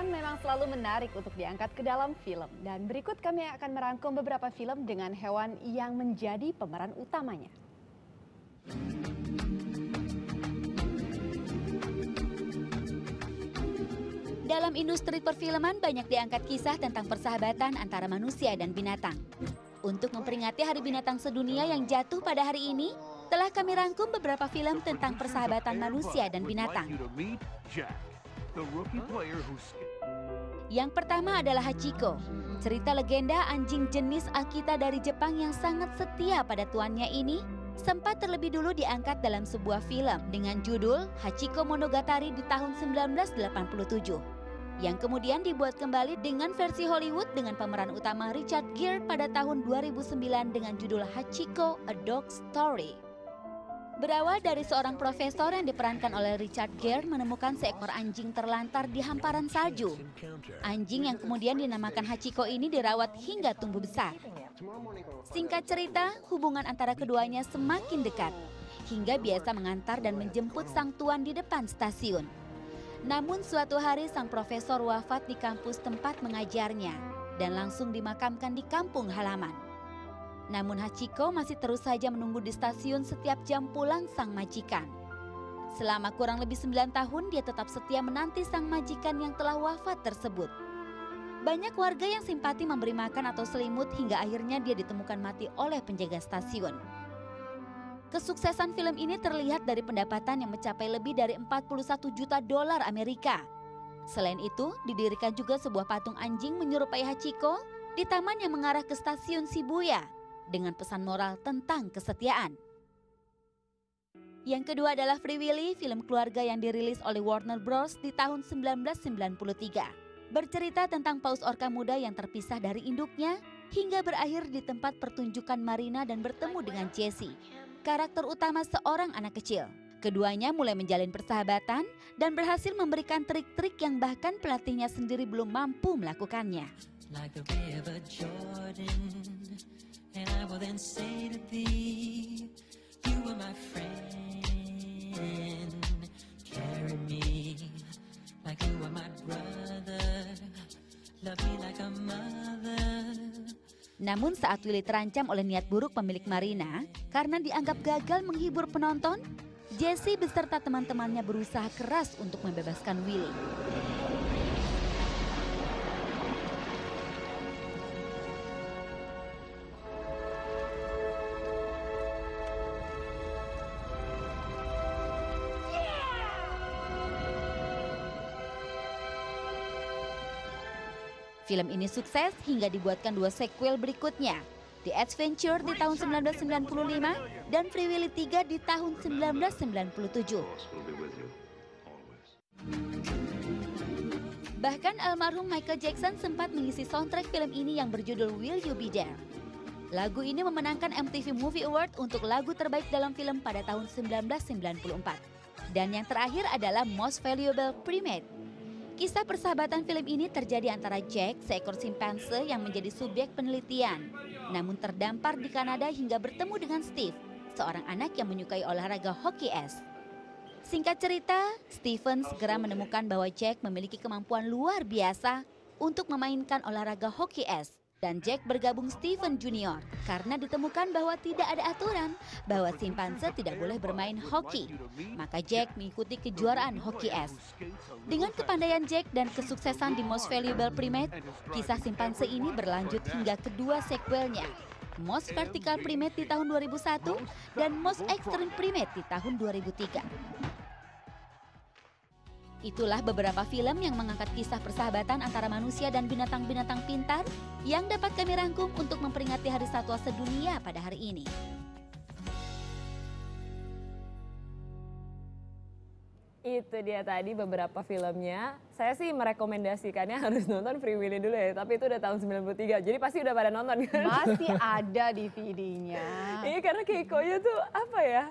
Hewan memang selalu menarik untuk diangkat ke dalam film. Dan berikut kami akan merangkum beberapa film dengan hewan yang menjadi pemeran utamanya. Dalam industri perfilman banyak diangkat kisah tentang persahabatan antara manusia dan binatang. Untuk memperingati Hari Binatang Sedunia yang jatuh pada hari ini, telah kami rangkum beberapa film tentang persahabatan manusia dan binatang. Yang pertama adalah Hachiko, cerita legenda anjing jenis Akita dari Jepang yang sangat setia pada tuannya ini sempat terlebih dulu diangkat dalam sebuah film dengan judul Hachiko Monogatari di tahun 1987. Yang kemudian dibuat kembali dengan versi Hollywood dengan pemeran utama Richard Gere pada tahun 2009 dengan judul Hachiko: A Dog Story. Berawal dari seorang profesor yang diperankan oleh Richard Gere menemukan seekor anjing terlantar di hamparan salju. Anjing yang kemudian dinamakan Hachiko ini dirawat hingga tumbuh besar. Singkat cerita, hubungan antara keduanya semakin dekat, hingga biasa mengantar dan menjemput sang tuan di depan stasiun. Namun suatu hari sang profesor wafat di kampus tempat mengajarnya dan langsung dimakamkan di kampung halaman. Namun Hachiko masih terus saja menunggu di stasiun setiap jam pulang sang majikan. Selama kurang lebih 9 tahun dia tetap setia menanti sang majikan yang telah wafat tersebut. Banyak warga yang simpati memberi makan atau selimut hingga akhirnya dia ditemukan mati oleh penjaga stasiun. Kesuksesan film ini terlihat dari pendapatan yang mencapai lebih dari 41 juta dolar Amerika. Selain itu, didirikan juga sebuah patung anjing menyerupai Hachiko di taman yang mengarah ke stasiun Shibuya dengan pesan moral tentang kesetiaan. Yang kedua adalah Free Willy, film keluarga yang dirilis oleh Warner Bros. Di tahun 1993. Bercerita tentang paus orca muda yang terpisah dari induknya hingga berakhir di tempat pertunjukan Marina dan bertemu dengan Jessie, karakter utama seorang anak kecil. Keduanya mulai menjalin persahabatan dan berhasil memberikan trik-trik yang bahkan pelatihnya sendiri belum mampu melakukannya. Namun saat Willy terancam oleh niat buruk pemilik Marina karena dianggap gagal menghibur penonton, Jessie beserta teman-temannya berusaha keras untuk membebaskan Willy. Film ini sukses hingga dibuatkan 2 sequel berikutnya, The Adventure di tahun 1995 dan Free Willy 3 di tahun 1997. Bahkan almarhum Michael Jackson sempat mengisi soundtrack film ini yang berjudul Will You Be There. Lagu ini memenangkan MTV Movie Award untuk lagu terbaik dalam film pada tahun 1994. Dan yang terakhir adalah Most Valuable Primate. Kisah persahabatan film ini terjadi antara Jack, seekor simpanse yang menjadi subjek penelitian, namun terdampar di Kanada hingga bertemu dengan Steve, seorang anak yang menyukai olahraga hoki es. Singkat cerita, Steven segera menemukan bahwa Jack memiliki kemampuan luar biasa untuk memainkan olahraga hoki es. Dan Jack bergabung Steven Junior karena ditemukan bahwa tidak ada aturan bahwa simpanse tidak boleh bermain hoki. Maka Jack mengikuti kejuaraan hoki es. Dengan kepandaian Jack dan kesuksesan di Most Valuable Primate, kisah simpanse ini berlanjut hingga kedua sequelnya, Most Vertical Primate di tahun 2001 dan Most Extreme Primate di tahun 2003. Itulah beberapa film yang mengangkat kisah persahabatan antara manusia dan binatang-binatang pintar yang dapat kami rangkum untuk memperingati Hari Satwa Sedunia pada hari ini. Itu dia tadi beberapa filmnya. Saya sih merekomendasikannya harus nonton Free Willy dulu ya, tapi itu udah tahun 93. Jadi pasti udah pada nonton kan? Masih ada DVD-nya. Iya, karena Keikonya tuh apa ya?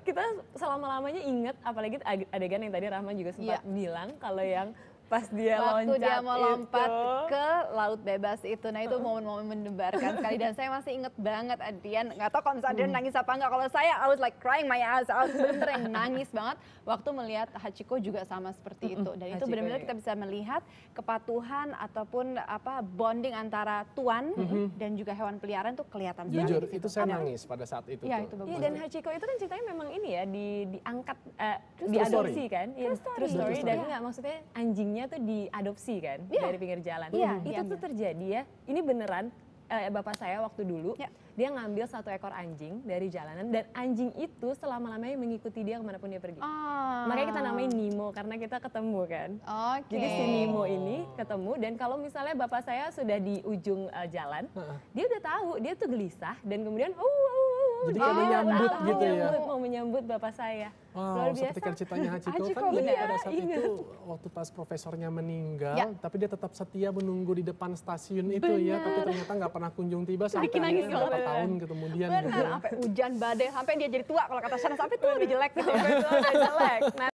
Kita selama-lamanya inget, apalagi adegan yang tadi Rahma juga sempat bilang kalau yang Pas dia Waktu loncat dia mau lompat itu. ke laut bebas itu. Nah itu momen-momen mendebarkan sekali. Dan saya masih inget banget Adrian, nggak tahu kalau misalnya Adrian nangis apa enggak. Kalau saya, I was like crying my ass out. Bener-bener yang nangis banget waktu melihat Hachiko juga sama seperti itu. Dan itu Hachiko benar-benar ini. kita bisa melihat kepatuhan ataupun bonding antara tuan dan juga hewan peliharaan tuh kelihatan sekali Jujur, di situ. itu saya Ada. nangis pada saat itu. Iya, tuh. itu bagus. Iya, dan Hachiko itu kan ceritanya memang ini ya, diangkat, True diadopsi story. kan. Iya, True story. true story. True Dan story. enggak, maksudnya anjingnya tuh diadopsi kan Iya. dari pinggir jalan. Iya, Itu diambil. tuh terjadi ya, ini beneran. Bapak saya waktu dulu, Ya. dia ngambil 1 ekor anjing dari jalanan dan anjing itu selama-lamanya mengikuti dia kemanapun dia pergi. Ah. Makanya kita namain Nemo karena kita ketemu kan. Oke. Jadi si Nemo ini ketemu dan kalau misalnya bapak saya sudah di ujung jalan, dia udah tahu dia tuh gelisah dan kemudian Jadi dia kayak menyambut tahu, gitu ya. mau menyambut bapak saya. Wow, Luar seperti biasa. ceritanya Hachiko Hachiko, kan dia bener, pada saat ingat. itu waktu pas profesornya meninggal, Ya. tapi dia tetap setia menunggu di depan stasiun itu ya, tapi ternyata nggak pernah kunjung tiba sampai bikin nangis akhirnya berapa banget. tahun kemudian gitu Benar, ya. sampai hujan badai, sampai dia jadi tua kalau kata Shana, sampai tua lebih jelek gitu. Sampai tua udah jelek. Nah,